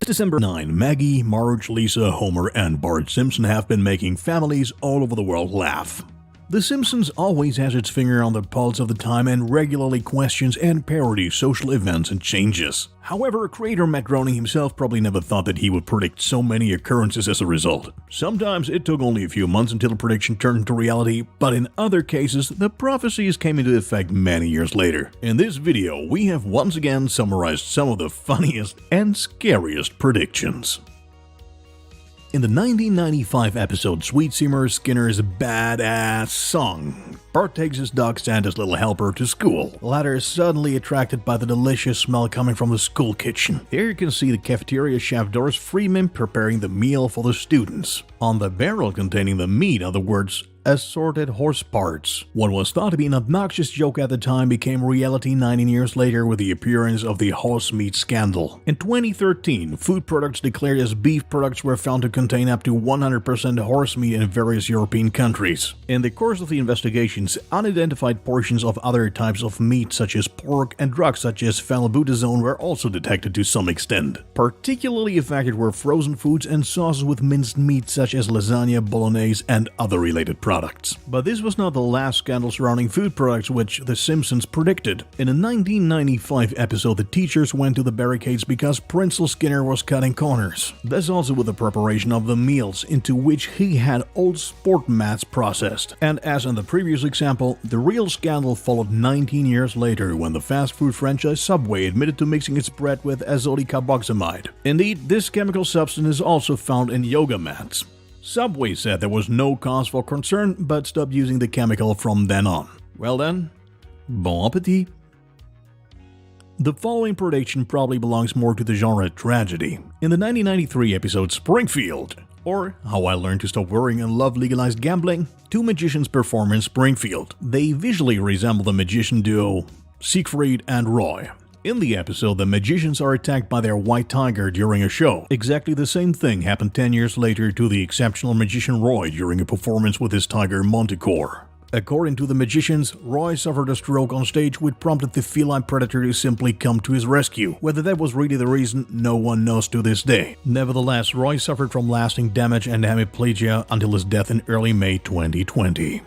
December 9, Maggie, Marge, Lisa, Homer, and Bart Simpson have been making families all over the world laugh. The Simpsons always has its finger on the pulse of the time and regularly questions and parodies social events and changes. However, creator Matt Groening himself probably never thought that he would predict so many occurrences as a result. Sometimes it took only a few months until the prediction turned into reality, but in other cases, the prophecies came into effect many years later. In this video, we have once again summarized some of the funniest and scariest predictions. In the 1995 episode Sweet Seymour Skinner's Badass Song, Bart takes his dog Santa's little helper to school. The latter is suddenly attracted by the delicious smell coming from the school kitchen. Here you can see the cafeteria chef Doris Freeman preparing the meal for the students. On the barrel containing the meat are the words assorted horse parts. What was thought to be an obnoxious joke at the time became reality 19 years later with the appearance of the horse meat scandal. In 2013, food products declared as beef products were found to contain up to 100% horse meat in various European countries. In the course of the investigations, unidentified portions of other types of meat such as pork and drugs such as phenylbutazone were also detected to some extent. Particularly affected were frozen foods and sauces with minced meat such as lasagna, bolognese, and other related products. But this was not the last scandal surrounding food products which The Simpsons predicted. In a 1995 episode, the teachers went to the barricades because Principal Skinner was cutting corners. This also with the preparation of the meals, into which he had old sport mats processed. And as in the previous example, the real scandal followed 19 years later when the fast food franchise Subway admitted to mixing its bread with azotic carboxamide. Indeed, this chemical substance is also found in yoga mats. Subway said there was no cause for concern, but stopped using the chemical from then on. Well then, bon appetit. The following prediction probably belongs more to the genre tragedy. In the 1993 episode Springfield, or How I Learned to Stop Worrying and Love Legalized Gambling, two magicians perform in Springfield. They visually resemble the magician duo Siegfried and Roy. In the episode, the magicians are attacked by their white tiger during a show. Exactly the same thing happened 10 years later to the exceptional magician Roy during a performance with his tiger Montecore. According to the magicians, Roy suffered a stroke on stage which prompted the feline predator to simply come to his rescue. Whether that was really the reason, no one knows to this day. Nevertheless, Roy suffered from lasting damage and hemiplegia until his death in early May 2020.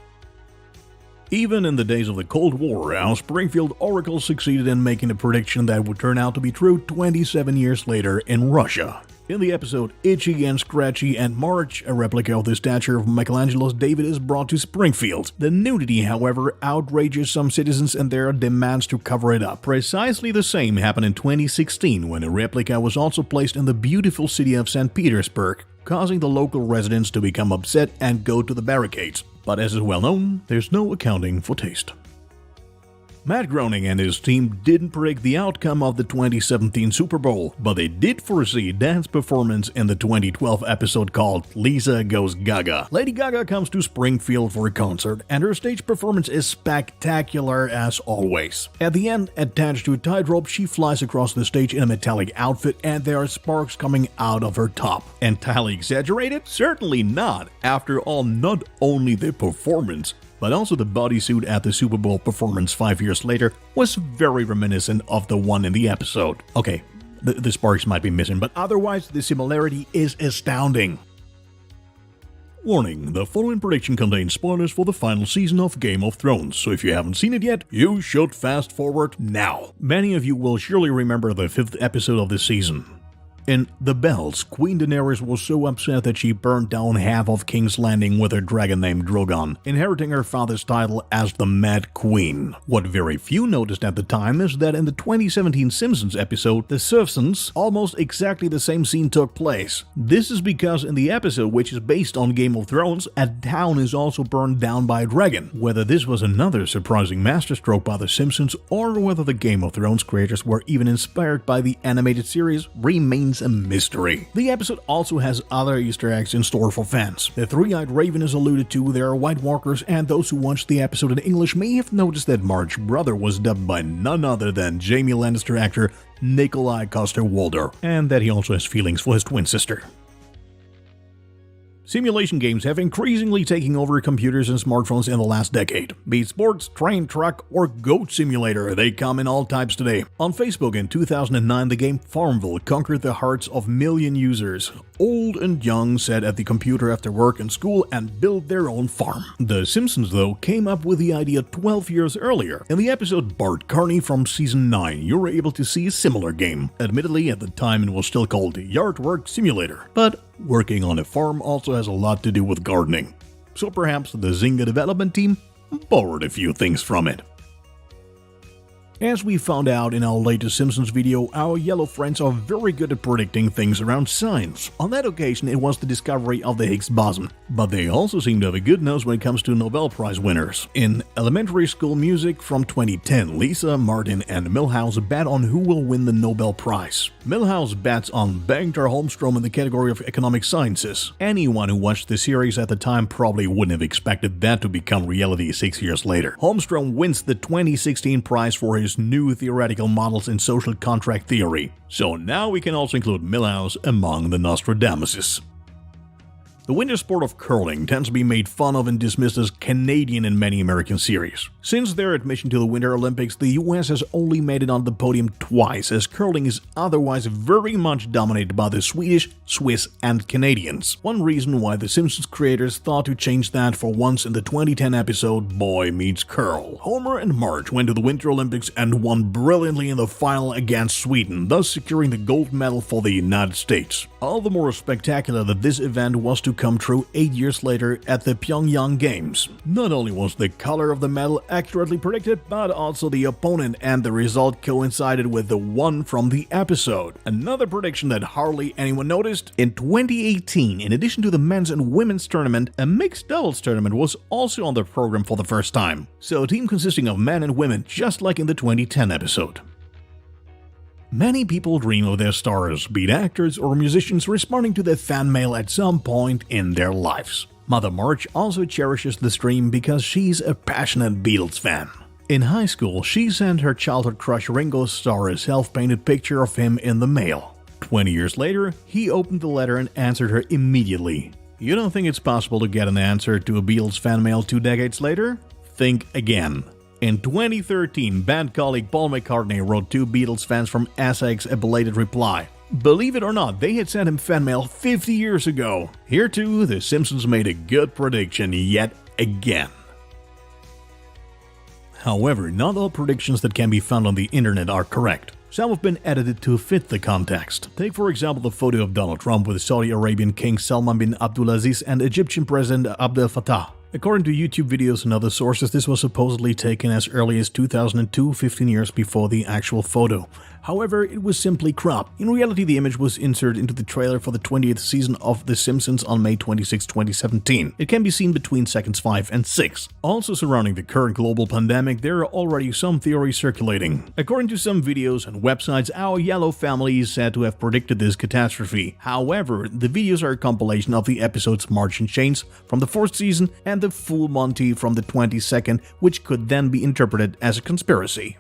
Even in the days of the Cold War, our Springfield Oracle succeeded in making a prediction that would turn out to be true 27 years later in Russia. In the episode Itchy and Scratchy and March, a replica of the statue of Michelangelo's David is brought to Springfield. The nudity, however, outrages some citizens and there are demands to cover it up. Precisely the same happened in 2016 when a replica was also placed in the beautiful city of St. Petersburg, causing the local residents to become upset and go to the barricades. But as is well known, there's no accounting for taste. Matt Groening and his team didn't predict the outcome of the 2017 Super Bowl, but they did foresee Dan's performance in the 2012 episode called Lisa Goes Gaga. Lady Gaga comes to Springfield for a concert, and her stage performance is spectacular as always. At the end, attached to a tightrope, she flies across the stage in a metallic outfit, and there are sparks coming out of her top. Entirely exaggerated? Certainly not. After all, not only the performance, but also the bodysuit at the Super Bowl performance 5 years later was very reminiscent of the one in the episode. Okay, the sparks might be missing, but otherwise the similarity is astounding. Warning, the following prediction contains spoilers for the final season of Game of Thrones, so if you haven't seen it yet, you should fast forward now. Many of you will surely remember the 5th episode of this season. In The Bells, Queen Daenerys was so upset that she burned down half of King's Landing with her dragon named Drogon, inheriting her father's title as the Mad Queen. What very few noticed at the time is that in the 2017 Simpsons episode, The Simpsons, almost exactly the same scene took place. This is because in the episode, which is based on Game of Thrones, a town is also burned down by a dragon. Whether this was another surprising masterstroke by The Simpsons, or whether the Game of Thrones creators were even inspired by the animated series, remains a mystery. The episode also has other Easter eggs in store for fans. The three-eyed raven is alluded to, there are White Walkers, and those who watched the episode in English may have noticed that Marge's brother was dubbed by none other than Jaime Lannister actor Nikolai Coster-Waldau, and that he also has feelings for his twin sister. Simulation games have increasingly taken over computers and smartphones in the last decade. Be it sports, train, truck, or goat simulator, they come in all types today. On Facebook in 2009, the game Farmville conquered the hearts of million users. Old and young sat at the computer after work and school and built their own farm. The Simpsons, though, came up with the idea 12 years earlier. In the episode Bart Carney from Season 9, you were able to see a similar game. Admittedly, at the time it was still called Yard Work Simulator, but working on a farm also has a lot to do with gardening. So perhaps the Zynga development team borrowed a few things from it. As we found out in our latest Simpsons video, our yellow friends are very good at predicting things around science. On that occasion, it was the discovery of the Higgs boson. But they also seem to have a good nose when it comes to Nobel Prize winners. In elementary school music from 2010, Lisa, Martin, and Milhouse bet on who will win the Nobel Prize. Milhouse bets on Bengt Holmstrom in the category of economic sciences. Anyone who watched the series at the time probably wouldn't have expected that to become reality 6 years later. Holmstrom wins the 2016 prize for his new theoretical models in social contract theory. So now we can also include Milhouse among the Nostradamuses. The winter sport of curling tends to be made fun of and dismissed as Canadian in many American series. Since their admission to the Winter Olympics, the US has only made it on the podium twice, as curling is otherwise very much dominated by the Swedish, Swiss, and Canadians. One reason why the Simpsons creators thought to change that for once in the 2010 episode Boy Meets Curl. Homer and Marge went to the Winter Olympics and won brilliantly in the final against Sweden, thus securing the gold medal for the United States. All the more spectacular that this event was to come true 8 years later at the Pyongyang Games. Not only was the color of the medal accurately predicted, but also the opponent, and the result coincided with the one from the episode. Another prediction that hardly anyone noticed: in 2018, in addition to the men's and women's tournament, a mixed doubles tournament was also on the program for the first time. So a team consisting of men and women, just like in the 2010 episode. Many people dream of their stars, be it actors or musicians, responding to their fan mail at some point in their lives. Mother Marge also cherishes this dream because she's a passionate Beatles fan. In high school, she sent her childhood crush Ringo Starr a self-painted picture of him in the mail. 20 years later, he opened the letter and answered her immediately. You don't think it's possible to get an answer to a Beatles fan mail 2 decades later? Think again. In 2013, band colleague Paul McCartney wrote 2 Beatles fans from Essex a belated reply. Believe it or not, they had sent him fan mail 50 years ago. Here too, the Simpsons made a good prediction yet again. However, not all predictions that can be found on the internet are correct. Some have been edited to fit the context. Take for example the photo of Donald Trump with Saudi Arabian King Salman bin Abdulaziz and Egyptian President Abdel Fattah. According to YouTube videos and other sources, this was supposedly taken as early as 2002, 15 years before the actual photo. However, it was simply cropped. In reality, the image was inserted into the trailer for the 20th season of The Simpsons on May 26, 2017. It can be seen between seconds 5 and 6. Also surrounding the current global pandemic, there are already some theories circulating. According to some videos and websites, our yellow family is said to have predicted this catastrophe. However, the videos are a compilation of the episodes Marge and Chains from the 4th season and the Full Monty from the 22nd, which could then be interpreted as a conspiracy.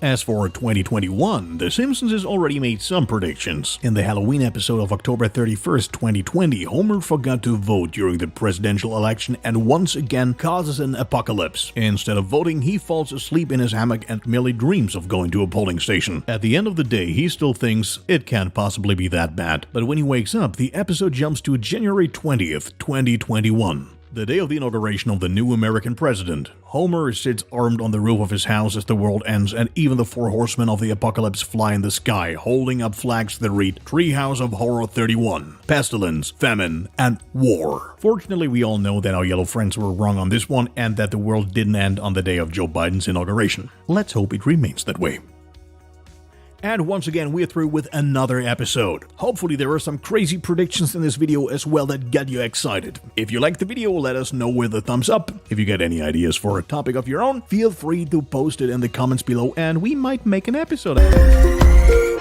As for 2021, The Simpsons has already made some predictions. In the Halloween episode of October 31st, 2020, Homer forgot to vote during the presidential election and once again causes an apocalypse. Instead of voting, he falls asleep in his hammock and merely dreams of going to a polling station. At the end of the day, he still thinks it can't possibly be that bad. But when he wakes up, the episode jumps to January 20th, 2021. The day of the inauguration of the new American president. Homer sits armed on the roof of his house as the world ends, and even the 4 horsemen of the apocalypse fly in the sky, holding up flags that read Treehouse of Horror 31, Pestilence, Famine, and War. Fortunately, we all know that our yellow friends were wrong on this one, and that the world didn't end on the day of Joe Biden's inauguration. Let's hope it remains that way. And once again, we're through with another episode. Hopefully there are some crazy predictions in this video as well that get you excited. If you liked the video, let us know with a thumbs up. If you got any ideas for a topic of your own, feel free to post it in the comments below and we might make an episode out of it.